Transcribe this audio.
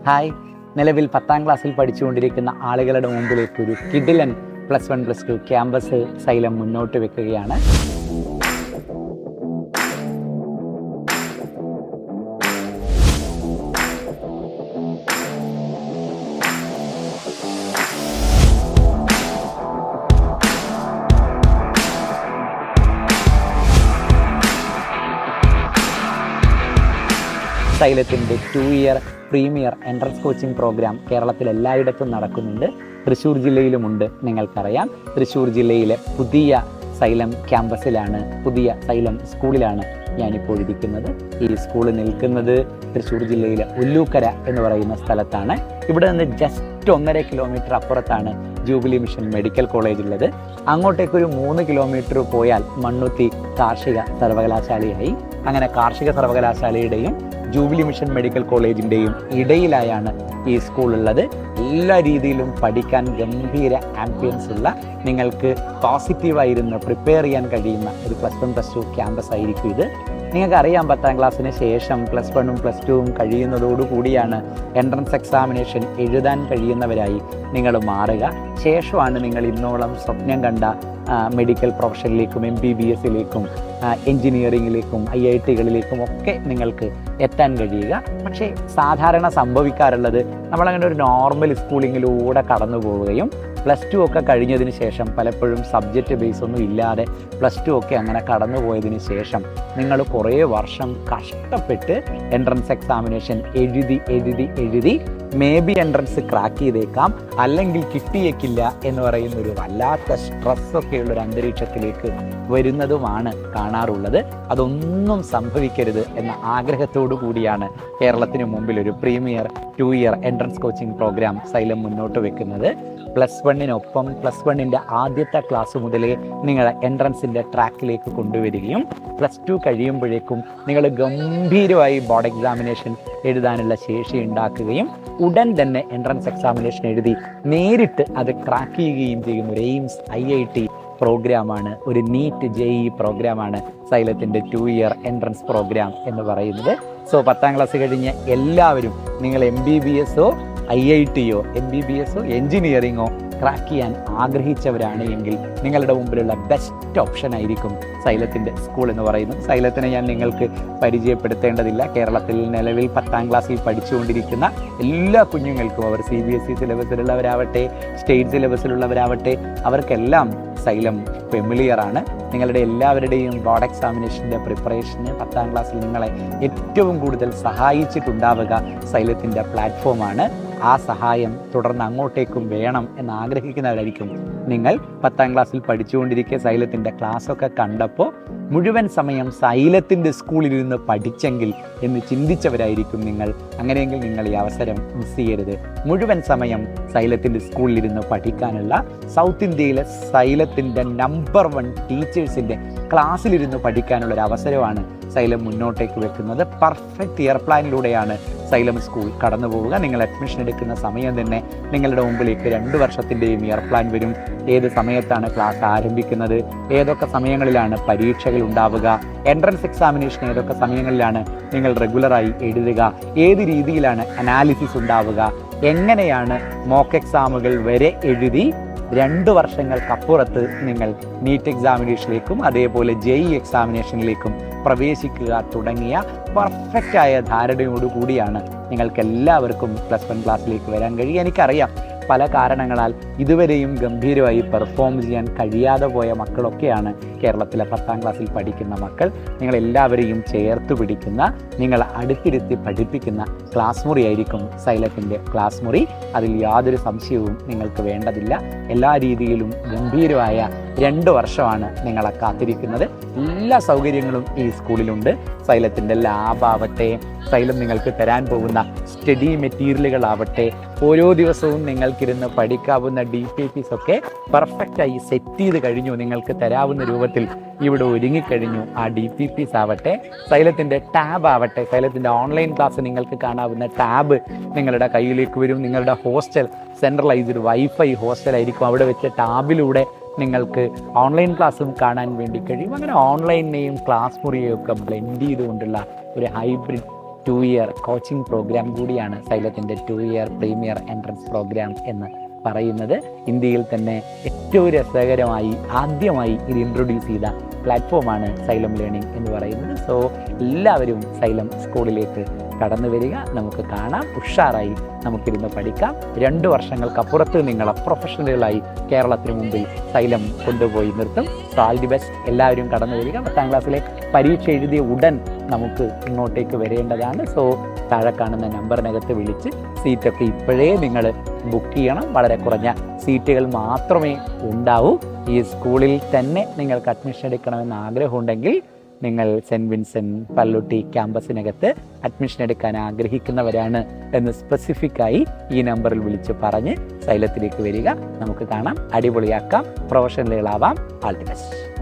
Hi, നിലവിൽ 10ാം ക്ലാസ്സിൽ പഠിച്ചുകൊണ്ടിരിക്കുന്ന ആളുകളുടെ മുമ്പിലേക്ക് ഒരു കിഡിലൻ +1 +2 ക്യാമ്പസ് സൈലം മുന്നോട്ട് വെക്കുകയാണ്. സൈലത്തിൻ്റെ 2 year premier entrance coaching program കേരളത്തിൽ എല്ലായിടത്തും നടക്കുന്നുണ്ട്. തൃശ്ശൂർ ജില്ലയിലുമുണ്ട്. നിങ്ങൾക്കറിയാം, തൃശ്ശൂർ ജില്ലയിലെ പുതിയ സൈലം ക്യാമ്പസിലാണ്, പുതിയ സൈലം സ്കൂളിലാണ് ഞാനിപ്പോൾ ഇരിക്കുന്നത്. ഈ സ്കൂൾ നിൽക്കുന്നത് തൃശ്ശൂർ ജില്ലയിലെ ഉല്ലൂക്കര എന്ന് പറയുന്ന സ്ഥലത്താണ്. ഇവിടെ നിന്ന് ജസ്റ്റ് 1.5 കിലോമീറ്റർ അപ്പുറത്താണ് ജൂബിലി മിഷൻ മെഡിക്കൽ കോളേജ് ഉള്ളത്. അങ്ങോട്ടേക്കൊരു 3 കിലോമീറ്റർ പോയാൽ മണ്ണുത്തി കാർഷിക സർവകലാശാലയായി. അങ്ങനെ കാർഷിക സർവകലാശാലയുടെയും ജൂബിലി മിഷൻ മെഡിക്കൽ കോളേജിൻ്റെയും ഇടയിലായാണ് ഈ സ്കൂളുള്ളത്. എല്ലാ രീതിയിലും പഠിക്കാൻ ഗംഭീര ആംബിയൻസ് ഉള്ള, നിങ്ങൾക്ക് പോസിറ്റീവായിരുന്ന് പ്രിപ്പയർ ചെയ്യാൻ കഴിയുന്ന ഒരു +1 +2 ക്യാമ്പസ് ആയിരിക്കും ഇത്. നിങ്ങൾക്കറിയാം, 10ാം ക്ലാസ്സിന് ശേഷം +1ഉം +2ഉം കഴിയുന്നതോടുകൂടിയാണ് എൻട്രൻസ് എക്സാമിനേഷൻ എഴുതാൻ കഴിയുന്നവരായി നിങ്ങൾ മാറുക. ശേഷമാണ് നിങ്ങൾ ഇന്നോളം സ്വപ്നം കണ്ട മെഡിക്കൽ പ്രൊഫഷനിലേക്കും MBBSയിലേക്കും എൻജിനീയറിങ്ങിലേക്കും IITകളിലേക്കും ഒക്കെ നിങ്ങൾക്ക് എത്താൻ കഴിയുക. പക്ഷേ സാധാരണ സംഭവിക്കാറുള്ളത്, നമ്മളങ്ങനെ ഒരു നോർമൽ സ്കൂളിങ്ങിലൂടെ കടന്നു പോവുകയും +2 ഒക്കെ കഴിഞ്ഞതിന് ശേഷം പലപ്പോഴും സബ്ജക്റ്റ് ബേസ് ഒന്നും ഇല്ലാതെ +2 ഒക്കെ അങ്ങനെ കടന്നു പോയതിന് ശേഷം നിങ്ങൾ കുറേ വർഷം കഷ്ടപ്പെട്ട് എൻട്രൻസ് എക്സാമിനേഷൻ എഴുതി മേ ബി എൻട്രൻസ് ക്രാക്ക് ചെയ്തേക്കാം, അല്ലെങ്കിൽ കിട്ടിയേക്കില്ല എന്ന് പറയുന്നൊരു വല്ലാത്ത സ്ട്രെസ്സൊക്കെയുള്ളൊരു അന്തരീക്ഷത്തിലേക്ക് വരുന്നതുമാണ് കാണാറുള്ളത്. അതൊന്നും സംഭവിക്കരുത് എന്ന ആഗ്രഹത്തോടു കൂടിയാണ് കേരളത്തിന് മുമ്പിൽ ഒരു premier 2 year entrance coaching program Xylem മുന്നോട്ട് വെക്കുന്നത്. +1നൊപ്പം +1ൻ്റെ ആദ്യത്തെ ക്ലാസ് മുതലേ നിങ്ങളെ എൻട്രൻസിൻ്റെ ട്രാക്കിലേക്ക് കൊണ്ടുവരികയും +2 കഴിയുമ്പോഴേക്കും നിങ്ങൾ ഗംഭീരമായി ബോർഡ് എക്സാമിനേഷൻ എഴുതാനുള്ള ശേഷി ഉണ്ടാക്കുകയും ഉടൻ തന്നെ എൻട്രൻസ് എക്സാമിനേഷൻ എഴുതി നേരിട്ട് അത് ക്രാക്ക് ചെയ്യുകയും ചെയ്യുന്ന ഒരു എയിംസ് IIT പ്രോഗ്രാമാണ്, ഒരു നീറ്റ് JEE പ്രോഗ്രാമാണ് സൈലത്തിൻ്റെ 2 ഇയർ എൻട്രൻസ് പ്രോഗ്രാം എന്ന് പറയുന്നത്. സോ 10ാം ക്ലാസ് കഴിഞ്ഞ എല്ലാവരും, നിങ്ങൾ MBBSോ IITയോ MBBSോ എൻജിനീയറിങ്ങോ ക്രാക്ക് ചെയ്യാൻ ആഗ്രഹിച്ചവരാണ് എങ്കിൽ നിങ്ങളുടെ മുമ്പിലുള്ള ബെസ്റ്റ് ഓപ്ഷൻ ആയിരിക്കും സൈലത്തിൻ്റെ സ്കൂൾ എന്ന് പറയുന്നത്. സൈലത്തിനെ ഞാൻ നിങ്ങൾക്ക് പരിചയപ്പെടുത്തേണ്ടതില്ല. കേരളത്തിൽ നിലവിൽ 10ാം ക്ലാസ്സിൽ പഠിച്ചുകൊണ്ടിരിക്കുന്ന എല്ലാ കുഞ്ഞുങ്ങൾക്കും, അവർ CBSE സിലബസിലുള്ളവരാവട്ടെ സ്റ്റേറ്റ് സിലബസിലുള്ളവരാവട്ടെ, അവർക്കെല്ലാം സൈലം ഫെമിലിയറാണ്. നിങ്ങളുടെ എല്ലാവരുടെയും ബോർഡ് എക്സാമിനേഷൻ്റെ പ്രിപ്പറേഷന് 10ാം ക്ലാസ്സിൽ നിങ്ങളെ ഏറ്റവും കൂടുതൽ സഹായിച്ചിട്ടുണ്ടാവുക സൈലത്തിൻ്റെ പ്ലാറ്റ്ഫോമാണ്. ആ സഹായം തുടർന്ന് അങ്ങോട്ടേക്കും വേണം എന്ന് ആഗ്രഹിക്കുന്നവരായിരിക്കും നിങ്ങൾ. 10ാം ക്ലാസ്സിൽ പഠിച്ചുകൊണ്ടിരിക്കെ സൈലത്തിൻ്റെ ക്ലാസ്സൊക്കെ കണ്ടപ്പോൾ മുഴുവൻ സമയം സൈലത്തിൻ്റെ സ്കൂളിലിരുന്ന് പഠിച്ചെങ്കിൽ എന്ന് ചിന്തിച്ചവരായിരിക്കും നിങ്ങൾ. അങ്ങനെയെങ്കിൽ നിങ്ങൾ ഈ അവസരം മിസ് ചെയ്യരുത്. മുഴുവൻ സമയം സൈലത്തിൻ്റെ സ്കൂളിലിരുന്ന് പഠിക്കാനുള്ള, സൗത്ത് ഇന്ത്യയിലെ സൈലത്തിൻ്റെ നമ്പർ 1 ടീച്ചേഴ്സിൻ്റെ ക്ലാസ്സിലിരുന്ന് പഠിക്കാനുള്ളൊരു അവസരമാണ് സൈലം മുന്നോട്ടേക്ക് വെക്കുന്നത്. പെർഫെക്റ്റ് ഇയർ പ്ലാനിലൂടെയാണ് സൈലം സ്കൂൾ കടന്നു പോവുക. നിങ്ങൾ അഡ്മിഷൻ എടുക്കുന്ന സമയം തന്നെ നിങ്ങളുടെ മുമ്പിലേക്ക് 2 വർഷത്തിൻ്റെയും ഇയർ പ്ലാൻ വരും. ഏത് സമയത്താണ് ക്ലാസ് ആരംഭിക്കുന്നത്, ഏതൊക്കെ സമയങ്ങളിലാണ് പരീക്ഷകൾ ഉണ്ടാവുക, എൻട്രൻസ് എക്സാമിനേഷൻ ഏതൊക്കെ സമയങ്ങളിലാണ് നിങ്ങൾ റെഗുലറായി എഴുതുക, ഏത് രീതിയിലാണ് അനാലിസിസ് ഉണ്ടാവുക, എങ്ങനെയാണ് മോക്ക് എക്സാമുകൾ വരെ എഴുതി 2 വർഷങ്ങൾക്കപ്പുറത്ത് നിങ്ങൾ നീറ്റ് എക്സാമിനേഷനിലേക്കും അതേപോലെ JEE എക്സാമിനേഷനിലേക്കും പ്രവേശിക്കുക തുടങ്ങിയ പെർഫെക്റ്റായ ധാരണയോടുകൂടിയാണ് നിങ്ങൾക്ക് എല്ലാവർക്കും +1 ക്ലാസ്സിലേക്ക് വരാൻ കഴിയുക. എനിക്കറിയാം, പല കാരണങ്ങളാൽ ഇതുവരെയും ഗംഭീരമായി പെർഫോം ചെയ്യാൻ കഴിയാതെ പോയ മക്കളൊക്കെയാണ് കേരളത്തിലെ 10ാം ക്ലാസ്സിൽ പഠിക്കുന്ന മക്കൾ. നിങ്ങളെല്ലാവരെയും ചേർത്ത് പിടിക്കുന്ന, നിങ്ങൾ അടുത്തിരുത്തി പഠിപ്പിക്കുന്ന ക്ലാസ് മുറിയായിരിക്കും സൈലത്തിൻ്റെ ക്ലാസ് മുറി. അതിൽ യാതൊരു സംശയവും നിങ്ങൾക്ക് വേണ്ടതില്ല. എല്ലാ രീതിയിലും ഗംഭീരമായ 2 വർഷമാണ് നിങ്ങളെ കാത്തിരിക്കുന്നത്. എല്ലാ സൗകര്യങ്ങളും ഈ സ്കൂളിലുണ്ട്. സൈലത്തിൻ്റെ ലാബാവട്ടെ, സൈലം നിങ്ങൾക്ക് തരാൻ പോകുന്ന സ്റ്റഡി മെറ്റീരിയലുകളാവട്ടെ, ഓരോ ദിവസവും നിങ്ങൾക്കിരുന്ന് പഠിക്കാവുന്ന DPPs ഒക്കെ പെർഫെക്റ്റായി സെറ്റ് ചെയ്ത് കഴിഞ്ഞു. നിങ്ങൾക്ക് തരാവുന്ന രൂപത്തിൽ ഇവിടെ ഒരുങ്ങിക്കഴിഞ്ഞു. ആ DPPs ആവട്ടെ, സൈലത്തിൻ്റെ ടാബ് ആവട്ടെ, സൈലത്തിൻ്റെ ഓൺലൈൻ ക്ലാസ് നിങ്ങൾക്ക് കാണാവുന്ന ടാബ് നിങ്ങളുടെ കയ്യിലേക്ക് വരും. നിങ്ങളുടെ ഹോസ്റ്റൽ സെൻട്രലൈസ്ഡ് വൈഫൈ ഹോസ്റ്റലായിരിക്കും. അവിടെ വെച്ച് ടാബിലൂടെ നിങ്ങൾക്ക് ഓൺലൈൻ ക്ലാസ്സും കാണാൻ വേണ്ടി കഴിയും. അങ്ങനെ ഓൺലൈനെയും ക്ലാസ് മുറിയെയും ഒക്കെ ബ്ലെൻഡ് ചെയ്തുകൊണ്ടുള്ള ഒരു ഹൈബ്രിഡ് 2 ഇയർ കോച്ചിങ് പ്രോഗ്രാം കൂടിയാണ് സൈലത്തിൻ്റെ 2 ഇയർ പ്രീമിയർ എൻട്രൻസ് പ്രോഗ്രാം എന്ന് പറയുന്നത്. ഇന്ത്യയിൽ തന്നെ ഏറ്റവും രസകരമായി ആദ്യമായി ഇത് ഇൻട്രൊഡ്യൂസ് ചെയ്ത പ്ലാറ്റ്ഫോമാണ് സൈലം ലേണിംഗ് എന്ന് പറയുന്നത്. സോ എല്ലാവരും സൈലം സ്കൂളിലേക്ക് കടന്നു വരിക, നമുക്ക് കാണാം, ഉഷാറായി നമുക്കിരുന്ന് പഠിക്കാം. 2 വർഷങ്ങൾക്കപ്പുറത്ത് നിങ്ങളെ പ്രൊഫഷണലുകളായി കേരളത്തിന് മുമ്പിൽ സൈലം കൊണ്ടുപോയി നിർത്തും. So all the best. എല്ലാവരും കടന്നു വരിക. 10ാം ക്ലാസ്സിലെ പരീക്ഷ എഴുതിയ ഉടൻ നമുക്ക് ഇങ്ങോട്ടേക്ക് വരേണ്ടതാണ്. സോ താഴെ കാണുന്ന നമ്പറിനകത്ത് വിളിച്ച് സീറ്റൊക്കെ ഇപ്പോഴേ നിങ്ങൾ ബുക്ക് ചെയ്യണം. വളരെ കുറഞ്ഞ സീറ്റുകൾ മാത്രമേ ഉണ്ടാവൂ. ഈ സ്കൂളിൽ തന്നെ നിങ്ങൾക്ക് അഡ്മിഷൻ എടുക്കണമെന്ന് ആഗ്രഹമുണ്ടെങ്കിൽ നിങ്ങൾ സെൻറ്റ് വിൻസെൻ്റ് പള്ളുട്ടി ക്യാമ്പസിനകത്ത് അഡ്മിഷൻ എടുക്കാൻ ആഗ്രഹിക്കുന്നവരാണ് എന്ന് സ്പെസിഫിക്കായി ഈ നമ്പറിൽ വിളിച്ച് പറഞ്ഞ് സൈലത്തിലേക്ക് വരിക. നമുക്ക് കാണാം, അടിപൊളിയാക്കാം, പ്രൊഫഷണലുകളാവാം. All the best.